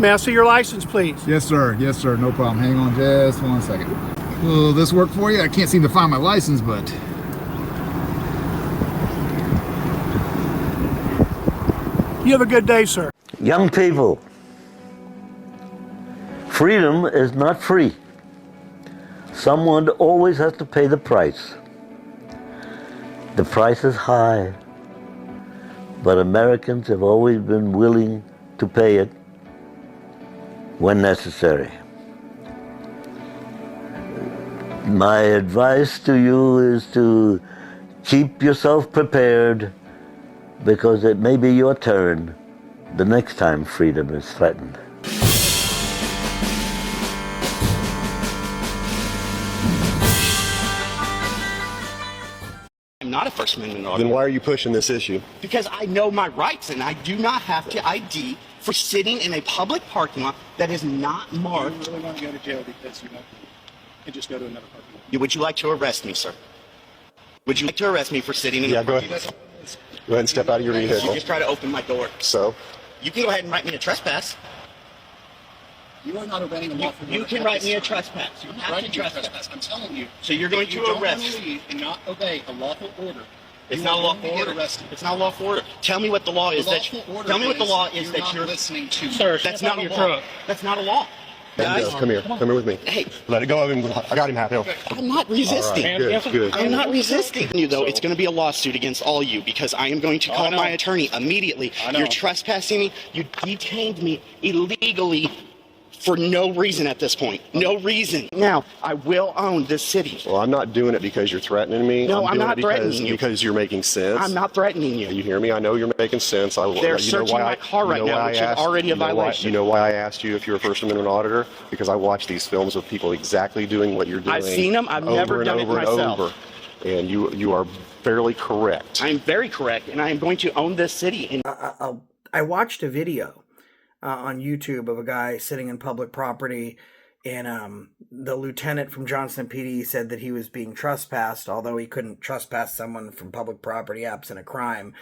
May I see your license, please? Yes, sir. Yes, sir. No problem. Hang on just 1 second. Will this work for you? I can't seem to find my license, but... You have a good day, sir. Young people, freedom is not free. Someone always has to pay the price. The price is high, but Americans have always been willing to pay it when necessary. My advice to you is to keep yourself prepared, because it may be your turn the next time freedom is threatened. I'm not a First Amendment officer. Then why are you pushing this issue? Because I know my rights, and I do not have to ID for sitting in a public parking lot that is not marked. You really want to go to jail because you can just go to another parking lot. Would you like to arrest me, sir? Would you like to arrest me for sitting in a Go parking lot? ahead. Go ahead and step out of your vehicle. You just try to open my door. So? You can go ahead and write me a trespass. You are not obeying a lawful order. You can write me a trespass. You have to trespass. I'm telling you. So you're going to arrest. Leave and not obey a lawful order. It's not a lawful order. It's not a lawful order. Tell me what the law is that you're listening to. Sir, that's not a law. That's not a law. Guys, come here. Come here with me. Hey, let it go. I got him, half hill. I'm not resisting. Right, good. I'm not resisting you, though. It's going to be a lawsuit against all you, because I am going to call my attorney immediately. You're trespassing me. You detained me illegally for no reason at this point. No reason. Now, I will own this city. Well, I'm not doing it because you're threatening me. No, I'm doing not it threatening you. Because you're making sense. I'm not threatening you. You hear me? I know you're making sense. They're searching my car right now, which is already a violation. You know why I asked you if you're a First Amendment auditor? Because I watch these films with people exactly doing what you're doing. I've seen them. I've never done it myself. And you are fairly correct. I'm very correct, and I am going to own this city. I watched a video on YouTube of a guy sitting in public property, and the lieutenant from Johnston PD said that he was being trespassed, although he couldn't trespass someone from public property absent a crime.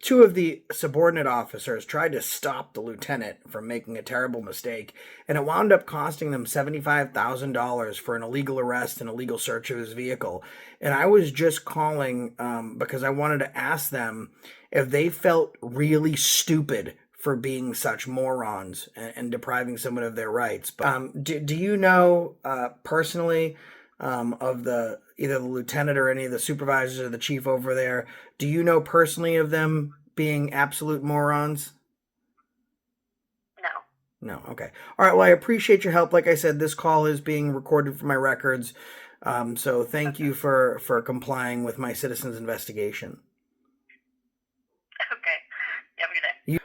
Two of the subordinate officers tried to stop the lieutenant from making a terrible mistake, and it wound up costing them $75,000 for an illegal arrest and illegal search of his vehicle. And I was just calling because I wanted to ask them if they felt really stupid for being such morons and depriving someone of their rights. But, do you know personally of either the lieutenant or any of the supervisors or the chief over there, do you know personally of them being absolute morons? No. Okay. All right. Well, I appreciate your help. Like I said, this call is being recorded for my records. So thank you for complying with my citizen's investigation.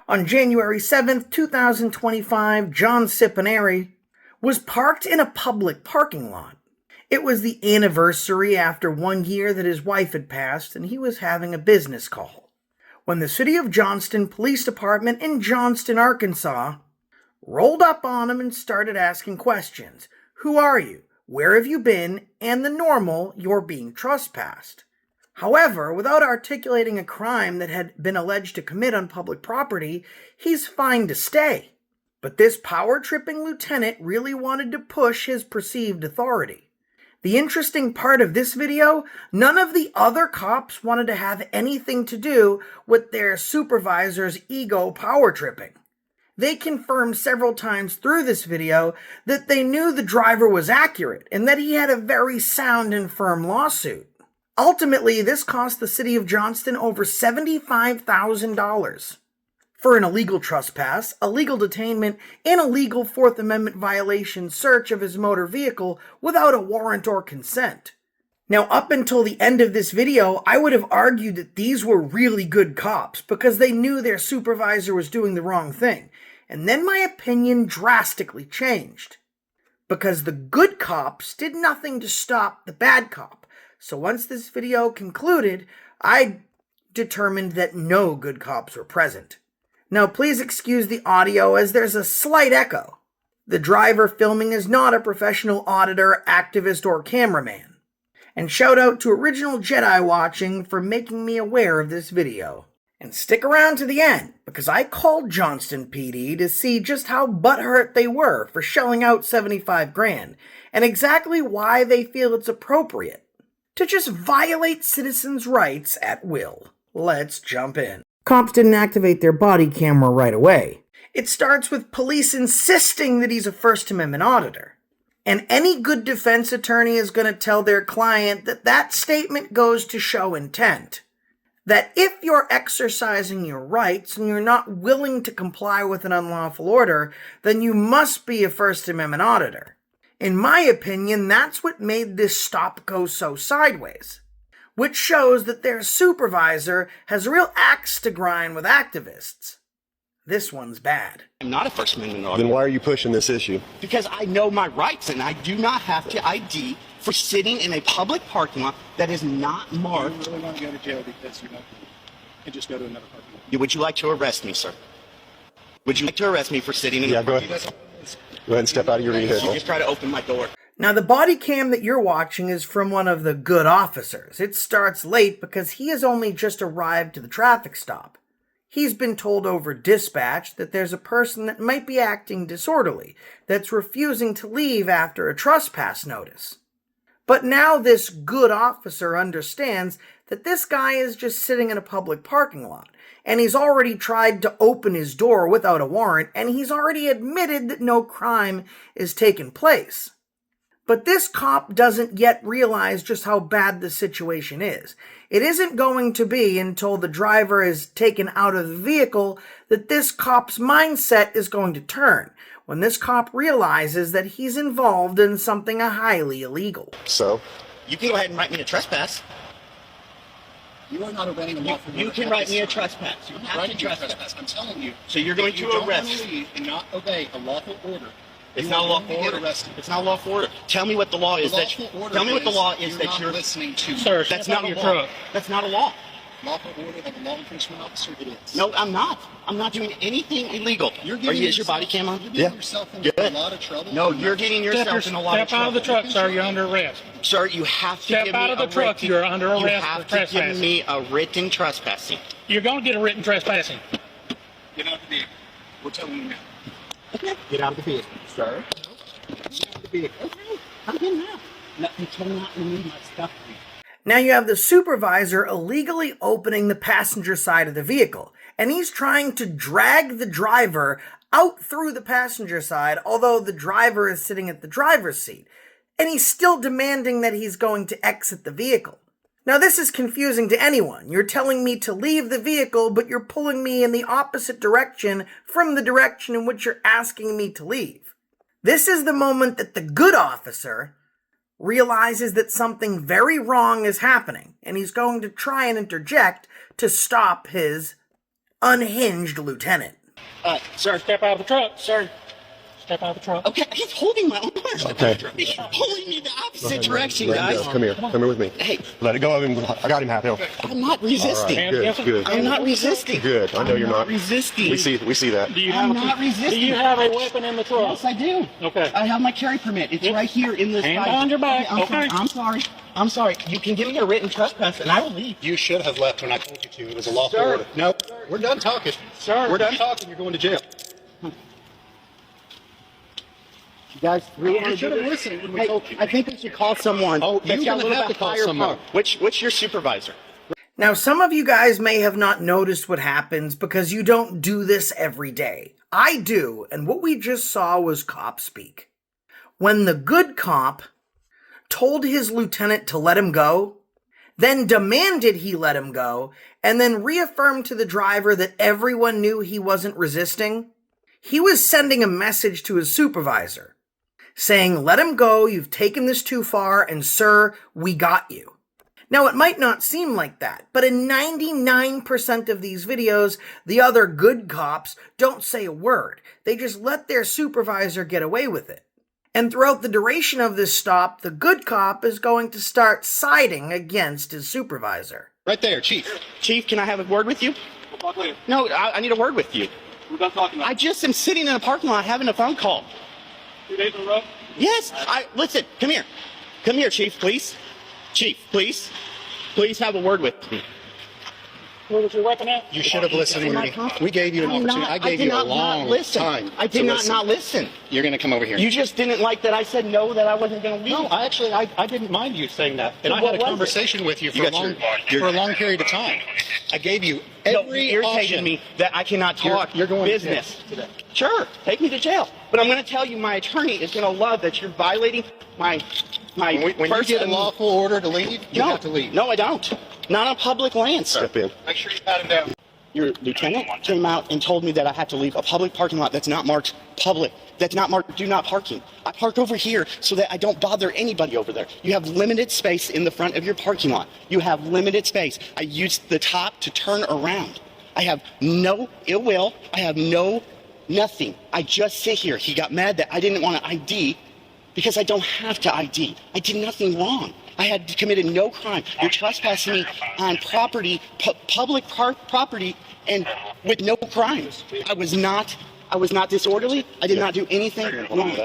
On January 7th, 2025, John Cipaneri was parked in a public parking lot. It was the anniversary after 1 year that his wife had passed, and he was having a business call, when the City of Johnston Police Department in Johnston, Arkansas, rolled up on him and started asking questions. Who are you? Where have you been? And the normal, you're being trespassed. However, without articulating a crime that had been alleged to commit on public property, he's fine to stay. But this power-tripping lieutenant really wanted to push his perceived authority. The interesting part of this video, none of the other cops wanted to have anything to do with their supervisor's ego power-tripping. They confirmed several times through this video that they knew the driver was accurate and that he had a very sound and firm lawsuit. Ultimately, this cost the City of Johnston over $75,000 for an illegal trespass, illegal detainment, and illegal Fourth Amendment violation search of his motor vehicle without a warrant or consent. Now, up until the end of this video, I would have argued that these were really good cops because they knew their supervisor was doing the wrong thing. And then my opinion drastically changed, because the good cops did nothing to stop the bad cop. So once this video concluded, I determined that no good cops were present. Now please excuse the audio as there's a slight echo. The driver filming is not a professional auditor, activist, or cameraman. And shout out to Original Jedi Watching for making me aware of this video. And stick around to the end, because I called Johnston PD to see just how butthurt they were for shelling out 75 grand, and exactly why they feel it's appropriate to just violate citizens' rights at will. Let's jump in. Cops didn't activate their body camera right away. It starts with police insisting that he's a First Amendment auditor. And any good defense attorney is going to tell their client that that statement goes to show intent. That if you're exercising your rights and you're not willing to comply with an unlawful order, then you must be a First Amendment auditor. In my opinion, that's what made this stop go so sideways, which shows that their supervisor has a real axe to grind with activists. This one's bad. I'm not a First Amendment auditor. Then why are you pushing this issue? Because I know my rights and I do not have to ID for sitting in a public parking lot that is not marked. You really want to go to jail because you can just go to another parking lot. Would you like to arrest me, sir? Would you like to arrest me for sitting in Yeah, a go parking ahead. lot? Go ahead and step out of your You vehicle. just try to open my door. Now, the body cam that you're watching is from one of the good officers. It starts late because he has only just arrived to the traffic stop. He's been told over dispatch that there's a person that might be acting disorderly, that's refusing to leave after a trespass notice. But now this good officer understands that this guy is just sitting in a public parking lot, and he's already tried to open his door without a warrant, and he's already admitted that no crime is taking place. But this cop doesn't yet realize just how bad the situation is. It isn't going to be until the driver is taken out of the vehicle that this cop's mindset is going to turn, when this cop realizes that he's involved in something highly illegal. So? You can go ahead and write me a trespass. You are not obeying a lawful order. You can write me a trespass. You have to trespass. I'm telling you. So you're going if you to don't arrest. want to leave and not obey a lawful order. It's you not a are lawful going to get order. arrested. It's not a lawful order. Tell me what the law is The that you. lawful order Tell me what the law is you're that not you're listening to. Sir, That's step not out a of your law. truck. That's not a law. Lawful order of a law enforcement officer, it is. No, I'm not. I'm not doing anything illegal. You're Is your yourself- body cam on? You're getting yourself in a lot of trouble. No, you're getting yourself in a lot of Step out of the trouble. truck, sir. You're under arrest. Sir, you have to Step give out me of the a truck. written- You're under You arrest have for to give trespassing. me a written trespassing. You're going to get a written trespassing. Get out of the vehicle. We're telling you now. Okay. Get out of the vehicle. Sir? Get out of the vehicle. Okay. I'm in now. No, you cannot remove my stuff. Now you have the supervisor illegally opening the passenger side of the vehicle, and he's trying to drag the driver out through the passenger side, although the driver is sitting at the driver's seat, and he's still demanding that he's going to exit the vehicle. Now this is confusing to anyone. You're telling me to leave the vehicle, but you're pulling me in the opposite direction from the direction in which you're asking me to leave. This is the moment that the good officer realizes that something very wrong is happening, and he's going to try and interject to stop his unhinged lieutenant. Sir. Step out of the truck, sir. Step out of the truck. Okay, he's holding my arm. Okay. He's pulling me the opposite direction, Let him guys. go. Come here. Come here with me. Hey, Let it go. I got him half hill. I'm not resisting. All right. Good. Good. I'm not resisting. Good. I know you're not. resisting. We see that. Do you I'm have not do resisting. you have a weapon in the truck? Yes, I do. Okay. I have my carry permit. It's Yep. right here in this. Hand Bible. behind your back. Okay, Okay. I'm sorry. I'm sorry. You can give me a written trespass, and I will leave. You should have left when I told you to. It was a lawful Sir. order. No, we're done talking. Sir. We're done talking. You're going to jail. You guys really You should have listened when we told you. I think we should call someone. Oh, that's you're got a gonna little have bit to call higher someone. power. What's your supervisor? Now, some of you guys may have not noticed what happens because you don't do this every day. I do, and what we just saw was cop speak. When the good cop told his lieutenant to let him go, then demanded he let him go, and then reaffirmed to the driver that everyone knew he wasn't resisting, he was sending a message to his supervisor, saying, let him go, you've taken this too far, and sir, we got you. Now, it might not seem like that, but in 99% of these videos, the other good cops don't say a word. They just let their supervisor get away with it. And throughout the duration of this stop, the good cop is going to start siding against his supervisor. Right there, Chief. Chief, can I have a word with you? We'll talk later. No, I need a word with you. We're done talking. I just am sitting in a parking lot having a phone call. 2 days in a row. Yes, listen, come here. Come here, Chief, please. Chief, please. Please have a word with me. Where was your weapon at? You should have listened when we gave you an I'm opportunity. not- I gave did you a not long listen. time. I did to not listen. You're going to come over here. You just didn't like that I said no, that I wasn't going to leave. No, I didn't mind you saying that. And So I what had a was it? conversation with you for, You a got long, your- for a long period of time. I gave you No, every you irritated option. me that I cannot You're- talk you're going to business jail today. Sure, take me to jail. But I'm going to tell you, my attorney is going to love that you're violating my When you first get a Lawful order to leave, you no, have to leave. No, I don't. Not on public land, sir. Step in. Make sure you pat him down. Your lieutenant came out and told me that I have to leave a public parking lot that's not marked public, that's not marked do not parking. I park over here so that I don't bother anybody over there. You have limited space in the front of your parking lot. You have limited space. I used the top to turn around. I have no ill will. I have nothing. I just sit here. He got mad that I didn't want to ID because I don't have to ID. I did nothing wrong. I had committed no crime. You're trespassing me on property, public property, and with no crimes. I was not disorderly. I did not do anything wrong.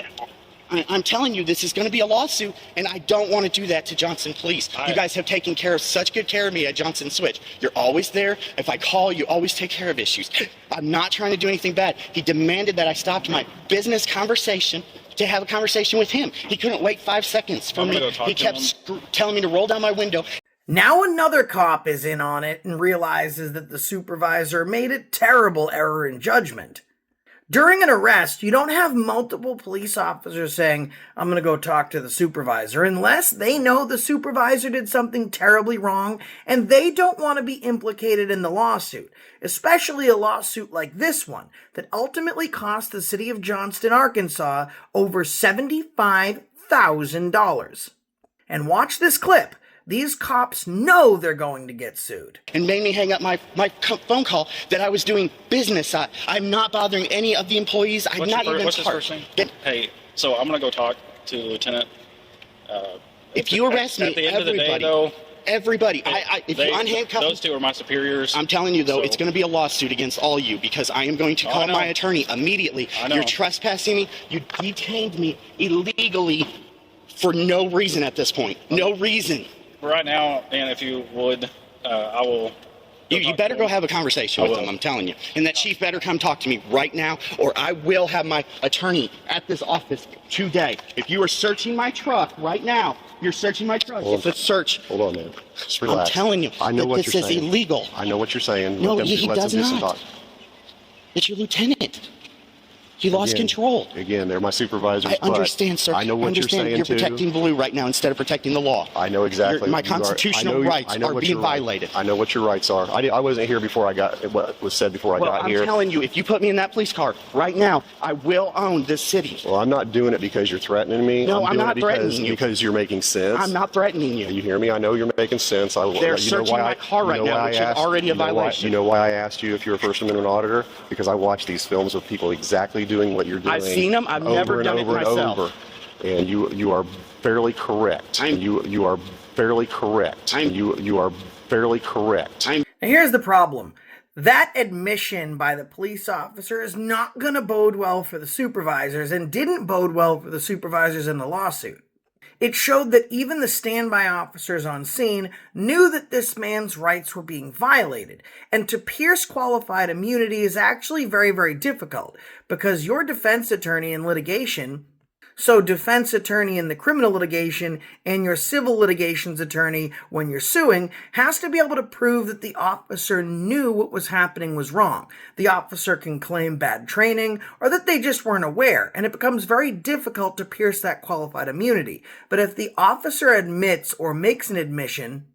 I'm telling you, this is going to be a lawsuit, and I don't want to do that to Johnson Police. You guys have taken care of such good care of me at Johnson Switch. You're always there. If I call, you always take care of issues. I'm not trying to do anything bad. He demanded that I stopped my business conversation to have a conversation with him. He couldn't wait 5 seconds for me. He kept telling me to roll down my window. Now another cop is in on it and realizes that the supervisor made a terrible error in judgment. During an arrest, you don't have multiple police officers saying, I'm going to go talk to the supervisor, unless they know the supervisor did something terribly wrong and they don't want to be implicated in the lawsuit, especially a lawsuit like this one that ultimately cost the city of Johnston, Arkansas over $75,000. And watch this clip. These cops know they're going to get sued. And made me hang up my phone call that I was doing business. I'm not bothering any of the employees. I'm not even What's his first name? Hey, so I'm going to go talk to the lieutenant. If you arrest me, at the end of the everybody, day, though, everybody, if you unhandcuff those two are my superiors. I'm telling you, though, So- it's going to be a lawsuit against all you because I am going to call my attorney immediately. I know. You're trespassing me. You detained me illegally for no reason at this point. No reason. Right now, and if you would, I will. You better go have a conversation with him, I'm telling you. And that chief better come talk to me right now, or I will have my attorney at this office today. If you are searching my truck right now, you're searching my truck. It's a search. Hold on, man. Just relax. I'm telling you, I know that what this you're is saying. illegal. I know what you're saying. No, Let them- he let them does do some not. talk. It's your lieutenant. He lost Again, control. Again, they're my supervisors. I but understand, sir. I know what you're saying You're too. protecting blue right now instead of protecting the law. I know exactly. My You are- constitutional I know- rights I know are what being your right- violated. I know what your rights are. I wasn't here before I got what was said before I Well, got I'm here. telling you, if you put me in that police car right now, I will own this city. Well, I'm not doing it because you're threatening me. No, I'm doing not it threatening you. because you're making sense. I'm not threatening you. You hear me? I know you're making sense. They're you know searching why my car right now, which is already a violation. You know why I asked you if you're a First Amendment auditor? Because I watch these films of people exactly doing what you're doing. I've seen them. I've never done it myself. And you are fairly correct. You are fairly correct. You are fairly correct. Now here's the problem. That admission by the police officer is not going to bode well for the supervisors and didn't bode well for the supervisors in the lawsuit. It showed that even the standby officers on scene knew that this man's rights were being violated, and to pierce qualified immunity is actually very, very difficult because your defense attorney in litigation, so defense attorney in the criminal litigation and your civil litigations attorney when you're suing, has to be able to prove that the officer knew what was happening was wrong. The officer can claim bad training or that they just weren't aware, and it becomes very difficult to pierce that qualified immunity. But if the officer admits or makes an admission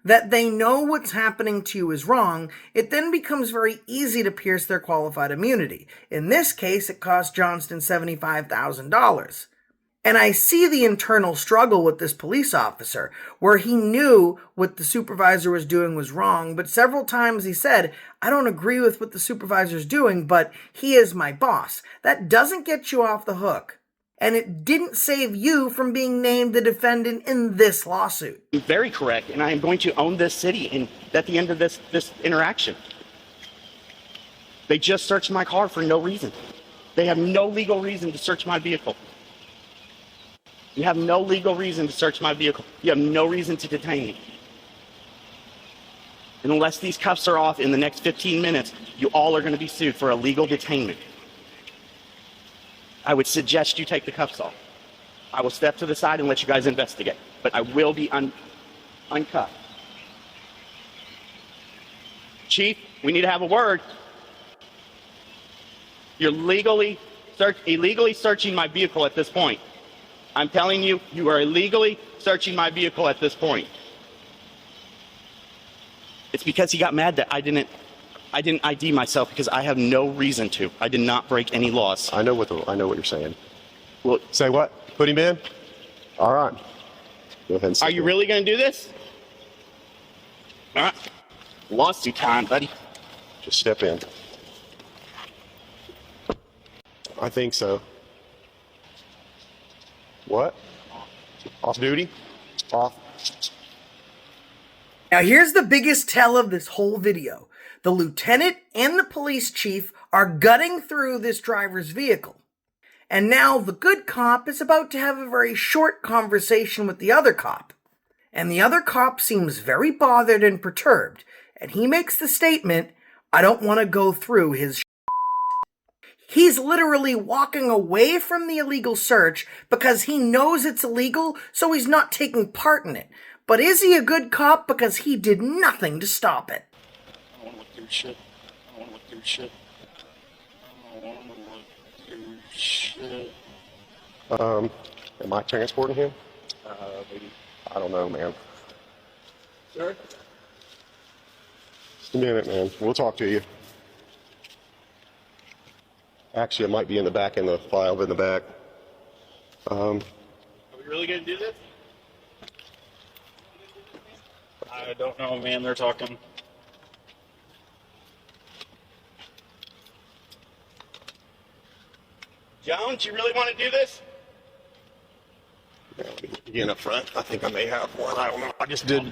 that they know what's happening to you is wrong, it then becomes very easy to pierce their qualified immunity. In this case, it cost Johnston $75,000. And I see the internal struggle with this police officer, where he knew what the supervisor was doing was wrong, but several times he said, I don't agree with what the supervisor's doing, but he is my boss. That doesn't get you off the hook. And it didn't save you from being named the defendant in this lawsuit. Very correct, and I am going to own this city and at the end of this interaction. They just searched my car for no reason. They have no legal reason to search my vehicle. You have no legal reason to search my vehicle. You have no reason to detain me. And unless these cuffs are off in the next 15 minutes, you all are going to be sued for illegal detainment. I would suggest you take the cuffs off. I will step to the side and let you guys investigate, but I will be uncuffed. Chief, we need to have a word. You're illegally searching my vehicle at this point. I'm telling you, you are illegally searching my vehicle at this point. It's because he got mad that I didn't ID myself because I have no reason to. I did not break any laws. I know what you're saying. Well, Say what? Put him in? All right. Go ahead and sit are you down. really going to do this? All right. Lawsuit time, buddy. Just step in. I think so. What? Off duty? Off. Now here's the biggest tell of this whole video. The lieutenant and the police chief are gutting through this driver's vehicle. And now the good cop is about to have a very short conversation with the other cop. And the other cop seems very bothered and perturbed. And he makes the statement, "I don't want to go through his shit." He's literally walking away from the illegal search because he knows it's illegal, so he's not taking part in it. But is he a good cop because he did nothing to stop it? I don't want to look through shit. I don't want to look through shit. I don't want to look through shit. Am I transporting him? Maybe. I don't know, man. Sir? Just a minute, man. We'll talk to you. Actually, it might be in the back in the file in the back. Are we really going to do this? I don't know, man. They're talking. Jones, you really want to do this? Yeah, let me begin up front. I think I may have one. I don't know. I just did.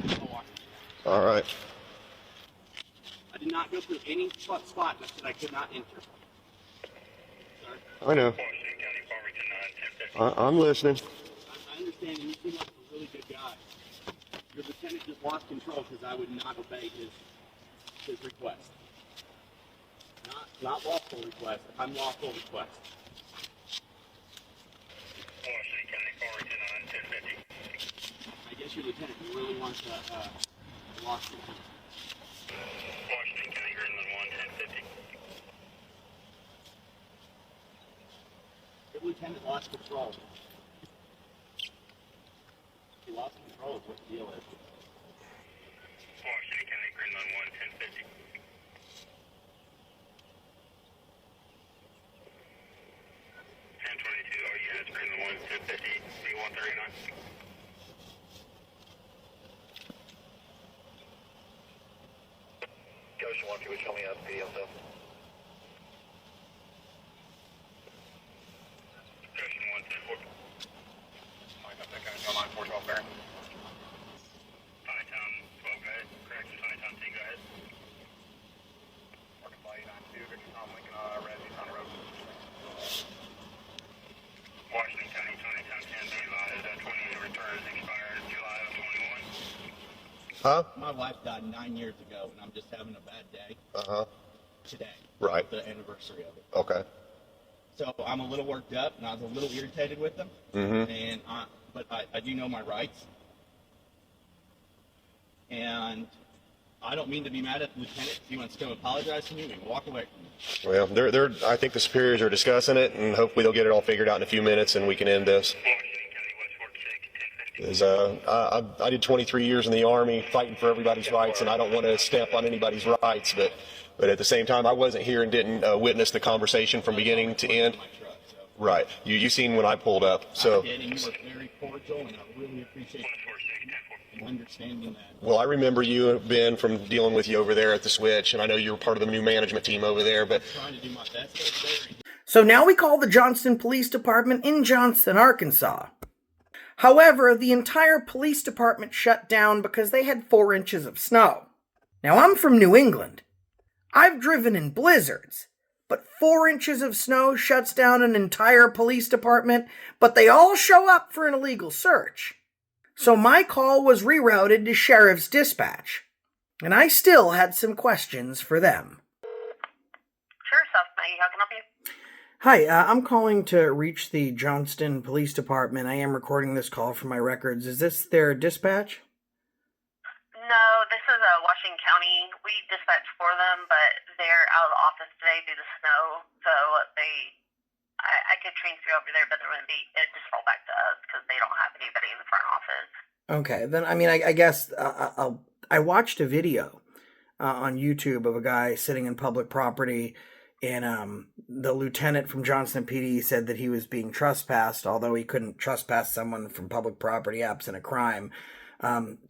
All right. I did not go through any spot that I could not enter. I know. I'm listening. I understand, and you seem like a really good guy. Your lieutenant just lost control because I would not obey his request. Not lawful request, unlawful request. I guess your lieutenant really wants a lawsuit. Washington County, Greenland 1, 1050. Your lieutenant lost control. He lost control of what the deal is. Washington County, Greenland 1, 1050. 1022, oh yeah, it's Greenland 1, 1050, B139. Ghost 1, if you would show me up, PD also. Ghost 1, 10-4. I got that guy, no line 412 bearing. High Tom 12, go ahead. Correction, High Tom 10, go ahead. Market light on 2, Victor Tom Lincoln, red, on the road. Washington County, Tony Tom 10, revised, 20 returns expired July of 21. Huh? My wife died 9 years ago, and I'm just having a bad day Uh-huh. today. Right. The anniversary of it. Okay. So I'm a little worked up, and I was a little irritated with them. Mm-hmm. But I do know my rights. And I don't mean to be mad at the lieutenant. If he wants to come apologize to me, we can walk away from me. Well, I think the superiors are discussing it, and hopefully they'll get it all figured out in a few minutes, and we can end this. I did 23 years in the Army fighting for everybody's rights, and I don't want to step on anybody's rights, but at the same time, I wasn't here and didn't witness the conversation from beginning to end. Right. You seen when I pulled up. So. I did, and you were very cordial, and I really appreciate you understanding that. Well, I remember you, Ben, from dealing with you over there at the Switch, and I know you were part of the new management team over there, but. I'm trying to do my best. So now we call the Johnston Police Department in Johnston, Arkansas. However, the entire police department shut down because they had 4 inches of snow. Now, I'm from New England. I've driven in blizzards, but 4 inches of snow shuts down an entire police department, but they all show up for an illegal search. So my call was rerouted to Sheriff's Dispatch. And I still had some questions for them. Sure, South Maggie, how can I help you? Hi, I'm calling to reach the Johnston Police Department. I am recording this call for my records. Is this their dispatch? No, this is Washington County. We dispatch for them, but they're out of the office today due to snow, so I could transfer you over there, but it just roll back to us because they don't have anybody in the front office. Okay, then, I mean, I guess I watched a video on YouTube of a guy sitting in public property, and the lieutenant from Johnston PD said that he was being trespassed, although he couldn't trespass someone from public property absent a crime.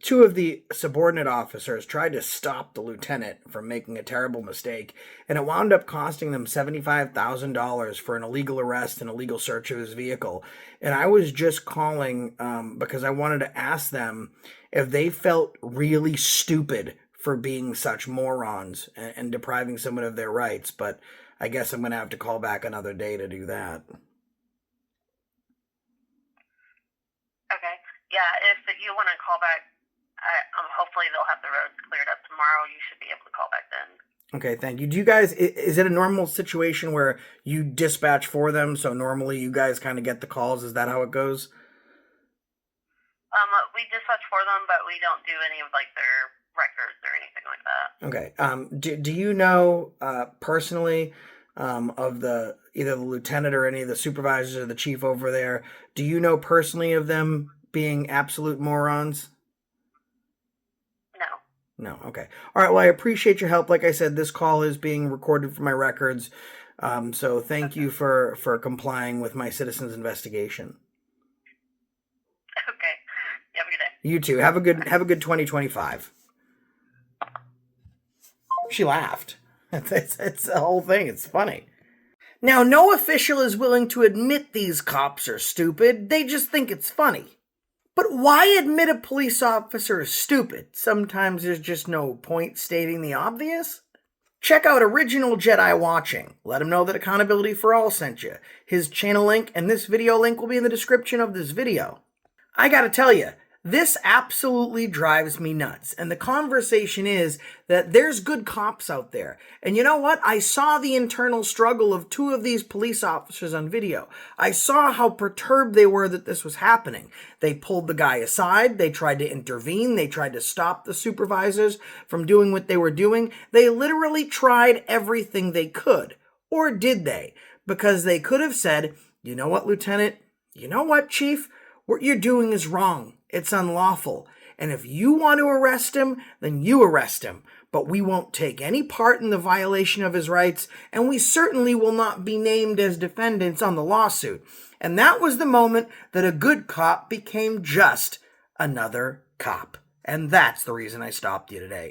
Two of the subordinate officers tried to stop the lieutenant from making a terrible mistake, and it wound up costing them $75,000 for an illegal arrest and illegal search of his vehicle. And I was just calling because I wanted to ask them if they felt really stupid for being such morons and depriving someone of their rights, but I guess I'm going to have to call back another day to do that. Okay. Yeah, if you want to call back, hopefully they'll have the roads cleared up tomorrow. You should be able to call back then. Okay, thank you. Do you guys, is it a normal situation where you dispatch for them, so normally you guys kind of get the calls? Is that how it goes? We dispatch for them, but we don't do any of, their records or anything like that. Okay. Do you know, personally, of either the lieutenant or any of the supervisors or the chief over there, do you know personally of them being absolute morons? No. Okay. All right. Well, I appreciate your help. Like I said, this call is being recorded for my records. So thank you for complying with my citizen's investigation. Okay. You have a good day. You too. Have a good 2025. She laughed. It's the whole thing. It's funny. Now, no official is willing to admit these cops are stupid. They just think it's funny. But why admit a police officer is stupid? Sometimes there's just no point stating the obvious. Check out Original Jedi Watching. Let him know that Accountability for All sent you. His channel link and this video link will be in the description of this video. I gotta tell you, this absolutely drives me nuts. And the conversation is that there's good cops out there. And you know what? I saw the internal struggle of two of these police officers on video. I saw how perturbed they were that this was happening. They pulled the guy aside. They tried to intervene. They tried to stop the supervisors from doing what they were doing. They literally tried everything they could. Or did they? Because they could have said, you know what, Lieutenant? You know what, Chief? What you're doing is wrong. It's unlawful. And if you want to arrest him, then you arrest him. But we won't take any part in the violation of his rights, and we certainly will not be named as defendants on the lawsuit. And that was the moment that a good cop became just another cop. And that's the reason I stopped you today.